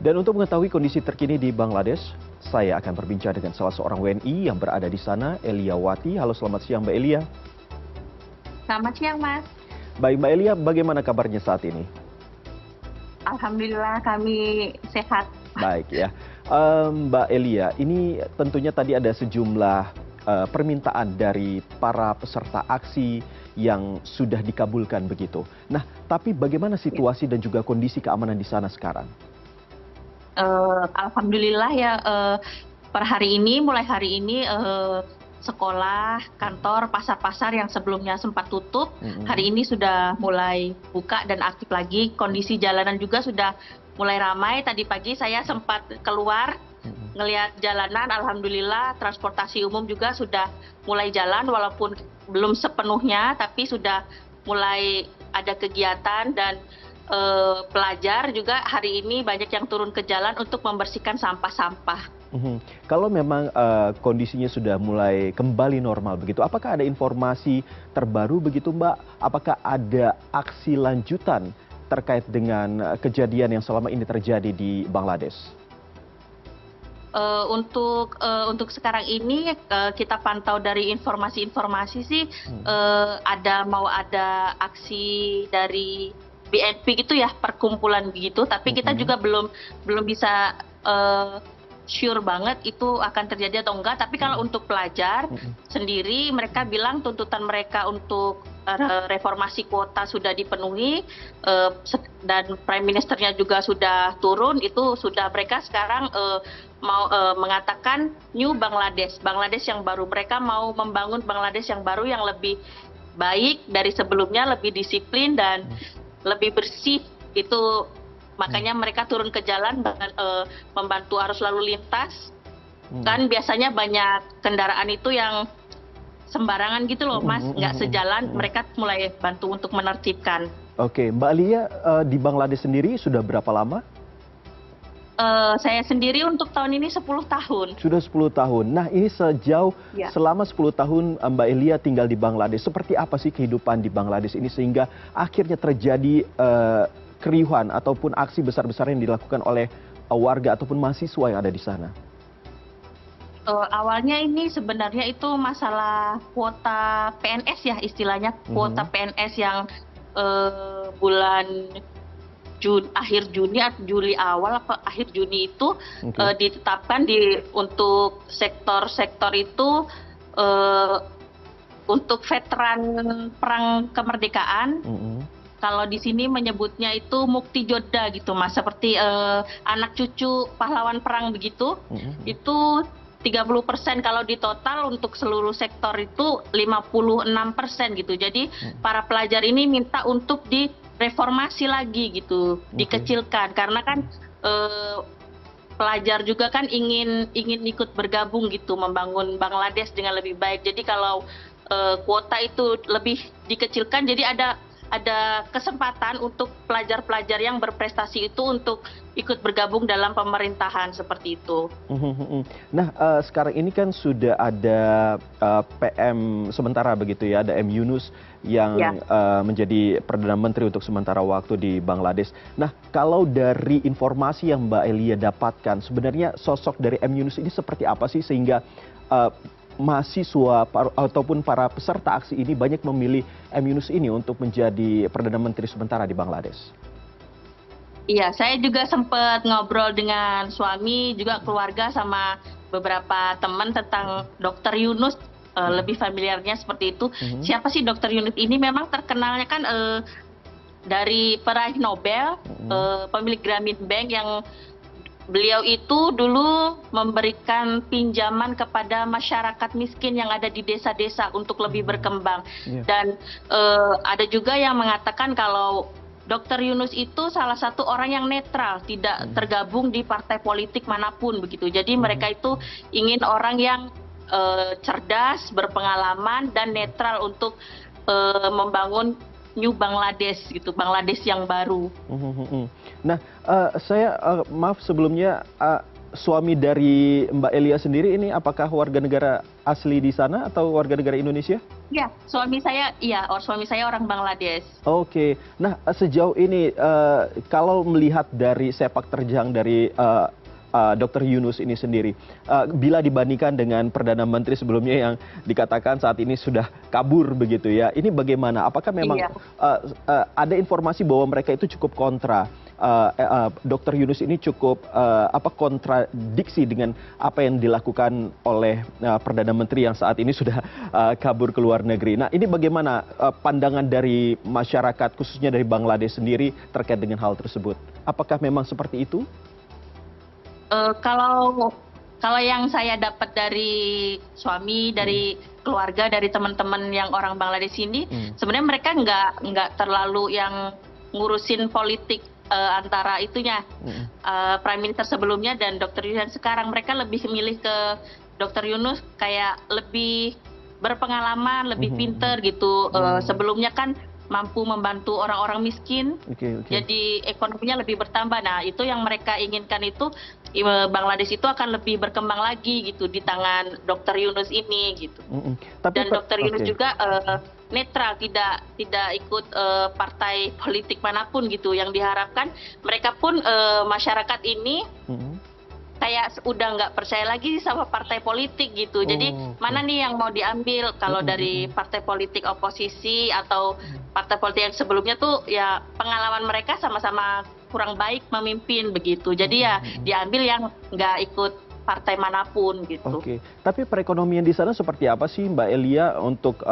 Dan untuk mengetahui kondisi terkini di Bangladesh, saya akan berbincang dengan salah seorang WNI yang berada di sana, Elia Wati. Halo, selamat siang Mbak Elia. Selamat siang, Mas. Baik Mbak Elia, bagaimana kabarnya saat ini? Alhamdulillah kami sehat. Baik ya. Mbak Elia, ini tentunya tadi ada sejumlah permintaan dari para peserta aksi yang sudah dikabulkan begitu. Nah, tapi bagaimana situasi dan juga kondisi keamanan di sana sekarang? Alhamdulillah ya, mulai hari ini sekolah, kantor, pasar-pasar yang sebelumnya sempat tutup, hari ini sudah mulai buka dan aktif lagi. Kondisi jalanan juga sudah mulai ramai. Tadi pagi saya sempat keluar ngelihat jalanan, alhamdulillah transportasi umum juga sudah mulai jalan walaupun belum sepenuhnya, tapi sudah mulai ada kegiatan dan pelajar juga hari ini banyak yang turun ke jalan untuk membersihkan sampah-sampah. Kalau memang kondisinya sudah mulai kembali normal begitu, apakah ada informasi terbaru begitu Mbak? Apakah ada aksi lanjutan terkait dengan kejadian yang selama ini terjadi di Bangladesh? Untuk sekarang ini kita pantau dari informasi-informasi sih mau ada aksi dari BNP gitu ya, perkumpulan begitu, tapi kita juga belum bisa sure banget itu akan terjadi atau enggak. Tapi kalau untuk pelajar sendiri, mereka bilang tuntutan mereka untuk reformasi kuota sudah dipenuhi dan Prime Ministernya juga sudah turun. Itu sudah mereka sekarang mau mengatakan New Bangladesh, Bangladesh yang baru. Mereka mau membangun Bangladesh yang baru yang lebih baik dari sebelumnya, lebih disiplin dan lebih bersih. Itu makanya mereka turun ke jalan membantu arus lalu lintas. Kan biasanya banyak kendaraan itu yang sembarangan gitu loh Mas, nggak sejalan, mereka mulai bantu untuk menertibkan. Oke, Mbak Lia di Bangladesh sendiri sudah berapa lama? Saya sendiri untuk tahun ini 10 tahun. Sudah 10 tahun. Nah, ini selama 10 tahun Mbak Elia tinggal di Bangladesh, seperti apa sih kehidupan di Bangladesh ini sehingga akhirnya terjadi keriuhan ataupun aksi besar-besaran yang dilakukan oleh warga ataupun mahasiswa yang ada di sana? Awalnya ini sebenarnya itu masalah kuota PNS ya istilahnya, kuota PNS yang bulan akhir Juni atau Juli awal apa akhir Juni itu ditetapkan untuk sektor-sektor itu untuk veteran perang kemerdekaan. Kalau di sini menyebutnya itu Mukti Jodha gitu Mas, seperti anak cucu pahlawan perang begitu. Itu 30%, kalau di total untuk seluruh sektor itu 56% gitu. Jadi para pelajar ini minta untuk direformasi lagi gitu, dikecilkan karena kan pelajar juga kan ingin ikut bergabung gitu, membangun Bangladesh dengan lebih baik. Jadi kalau kuota itu lebih dikecilkan, jadi ada kesempatan untuk pelajar-pelajar yang berprestasi itu untuk ikut bergabung dalam pemerintahan seperti itu. Nah, sekarang ini kan sudah ada PM sementara begitu ya, ada M. Yunus yang menjadi Perdana Menteri untuk sementara waktu di Bangladesh. Nah, kalau dari informasi yang Mbak Elia dapatkan, sebenarnya sosok dari M. Yunus ini seperti apa sih sehingga mahasiswa ataupun para peserta aksi ini banyak memilih M. Yunus ini untuk menjadi Perdana Menteri sementara di Bangladesh? Iya, saya juga sempat ngobrol dengan suami, juga keluarga sama beberapa teman tentang Dr. Yunus, lebih familiarnya seperti itu. Siapa sih Dr. Yunus ini? Memang terkenalnya kan dari peraih Nobel, pemilik Grameen Bank, yang beliau itu dulu memberikan pinjaman kepada masyarakat miskin yang ada di desa-desa untuk lebih berkembang. Dan ada juga yang mengatakan kalau Dr. Yunus itu salah satu orang yang netral, tidak tergabung di partai politik manapun begitu. Jadi mereka itu ingin orang yang cerdas, berpengalaman dan netral untuk membangun New Bangladesh gitu, Bangladesh yang baru. Nah, saya maaf sebelumnya, suami dari Mbak Elia sendiri ini apakah warga negara asli di sana atau warga negara Indonesia? Ya, suami saya orang Bangladesh. Oke. Nah, sejauh ini kalau melihat dari sepak terjang dari Dr. Yunus ini sendiri, bila dibandingkan dengan Perdana Menteri sebelumnya yang dikatakan saat ini sudah kabur begitu ya, ini bagaimana? Apakah memang Iya. ada informasi bahwa mereka itu cukup kontra? Dr. Yunus ini cukup kontradiksi dengan apa yang dilakukan oleh Perdana Menteri yang saat ini sudah kabur ke luar negeri. Nah, ini bagaimana pandangan dari masyarakat khususnya dari Bangladesh sendiri terkait dengan hal tersebut? Apakah memang seperti itu? Kalau kalau yang saya dapat dari suami, dari keluarga, dari teman-teman yang orang Bangladesh ini, sebenarnya mereka nggak terlalu yang ngurusin politik antara itunya Prime Minister sebelumnya dan Dr. Yunus sekarang. Mereka lebih memilih ke Dr. Yunus kayak lebih berpengalaman, lebih pinter gitu. Sebelumnya kan mampu membantu orang-orang miskin, jadi ekonominya lebih bertambah. Nah, itu yang mereka inginkan itu Bangladesh itu akan lebih berkembang lagi gitu di tangan Dr. Yunus ini gitu. Dan Dr. Yunus juga netral, tidak ikut partai politik manapun gitu. Yang diharapkan mereka pun masyarakat ini kayak udah nggak percaya lagi sama partai politik gitu. Jadi mana nih yang mau diambil kalau dari partai politik oposisi atau partai politik yang sebelumnya tuh ya pengalaman mereka sama-sama kurang baik memimpin begitu. Jadi ya diambil yang nggak ikut partai manapun gitu. Oke, tapi perekonomian di sana seperti apa sih Mbak Elia untuk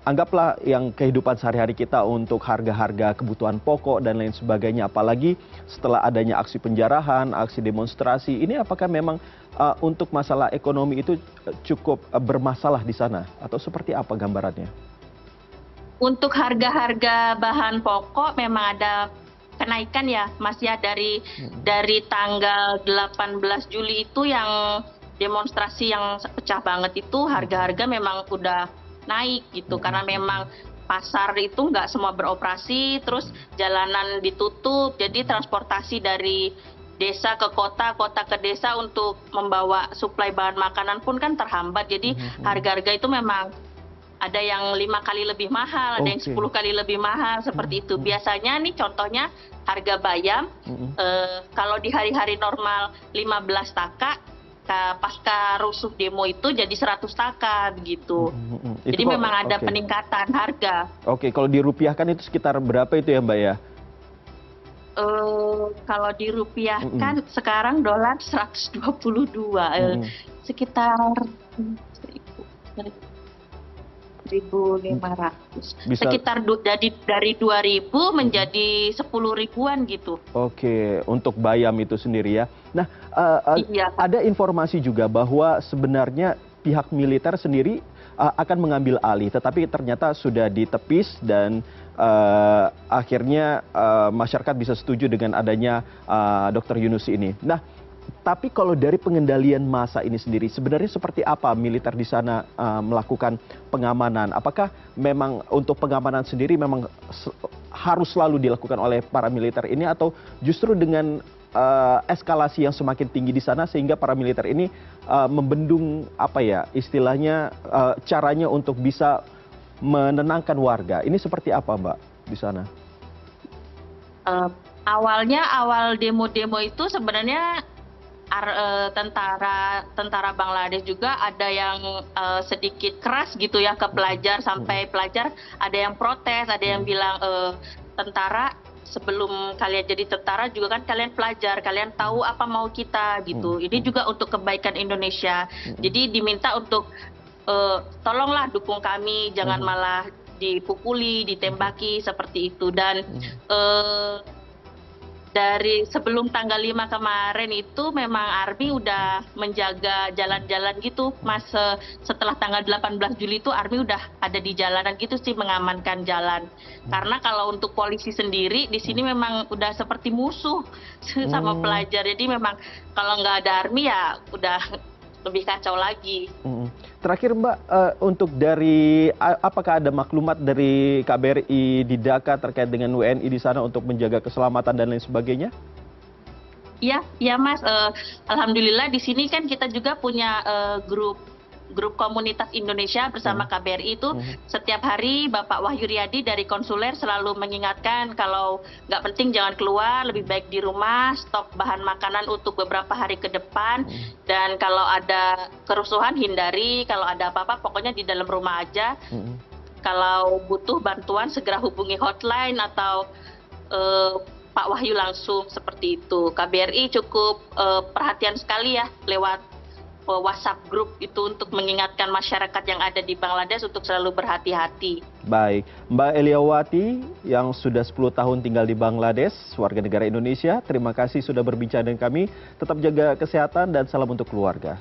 anggaplah yang kehidupan sehari-hari kita untuk harga-harga kebutuhan pokok dan lain sebagainya, apalagi setelah adanya aksi penjarahan, aksi demonstrasi, ini apakah memang untuk masalah ekonomi itu cukup bermasalah di sana atau seperti apa gambarannya? Untuk harga-harga bahan pokok memang ada kenaikan ya Mas ya, dari tanggal 18 Juli itu yang demonstrasi yang pecah banget itu harga-harga memang udah naik gitu karena memang pasar itu nggak semua beroperasi, terus jalanan ditutup, jadi transportasi dari desa ke kota, kota ke desa untuk membawa suplai bahan makanan pun kan terhambat. Jadi harga-harga itu memang ada yang 5 kali lebih mahal, ada yang 10 kali lebih mahal seperti itu. Biasanya nih contohnya harga bayam kalau di hari-hari normal 15 taka, pasca rusuh demo itu jadi 100 taka begitu. Jadi memang ada peningkatan harga. Oke, kalau dirupiahkan itu sekitar berapa itu ya Mbak ya? Kalau dirupiahkan sekarang dolar 122, sekitar 1.500. Sekitar dari 2.000 menjadi 10 ribuan gitu. Oke, untuk bayam itu sendiri ya. Nah, ada informasi juga bahwa sebenarnya pihak militer sendiri akan mengambil alih, tetapi ternyata sudah ditepis dan akhirnya masyarakat bisa setuju dengan adanya Dr. Yunus ini. Nah, tapi kalau dari pengendalian massa ini sendiri, sebenarnya seperti apa militer di sana melakukan pengamanan? Apakah memang untuk pengamanan sendiri memang harus selalu dilakukan oleh para militer ini, atau justru dengan eskalasi yang semakin tinggi di sana sehingga para militer ini membendung istilahnya caranya untuk bisa menenangkan warga? Ini seperti apa Mbak di sana? Awal demo-demo itu sebenarnya tentara Bangladesh juga ada yang sedikit keras gitu ya ke pelajar, sampai pelajar ada yang protes, ada yang bilang tentara, sebelum kalian jadi tentara juga kan kalian pelajar, kalian tahu apa mau kita gitu. Ini juga untuk kebaikan Indonesia. Jadi diminta untuk tolonglah dukung kami, jangan malah dipukuli, ditembaki seperti itu. Dan dari sebelum tanggal 5 kemarin itu memang ARMY udah menjaga jalan-jalan gitu Mas. Setelah tanggal 18 Juli itu ARMY udah ada di jalanan gitu sih, mengamankan jalan. Karena kalau untuk polisi sendiri di sini memang udah seperti musuh sama pelajar. Jadi memang kalau nggak ada ARMY ya udah lebih kacau lagi. Terakhir Mbak, untuk dari apakah ada maklumat dari KBRI di Dhaka terkait dengan WNI di sana untuk menjaga keselamatan dan lain sebagainya? Iya Mas. Alhamdulillah di sini kan kita juga punya grup grup komunitas Indonesia bersama KBRI itu setiap hari Bapak Wahyu Riyadi dari konsuler selalu mengingatkan kalau nggak penting jangan keluar, lebih baik di rumah, stok bahan makanan untuk beberapa hari ke depan, dan kalau ada kerusuhan hindari, kalau ada apa-apa pokoknya di dalam rumah aja. Kalau butuh bantuan segera hubungi hotline atau Pak Wahyu langsung, seperti itu. KBRI cukup perhatian sekali ya lewat WhatsApp group itu untuk mengingatkan masyarakat yang ada di Bangladesh untuk selalu berhati-hati. Baik, Mbak Eliawati yang sudah 10 tahun tinggal di Bangladesh, warga negara Indonesia, terima kasih sudah berbincang dengan kami. Tetap jaga kesehatan dan salam untuk keluarga.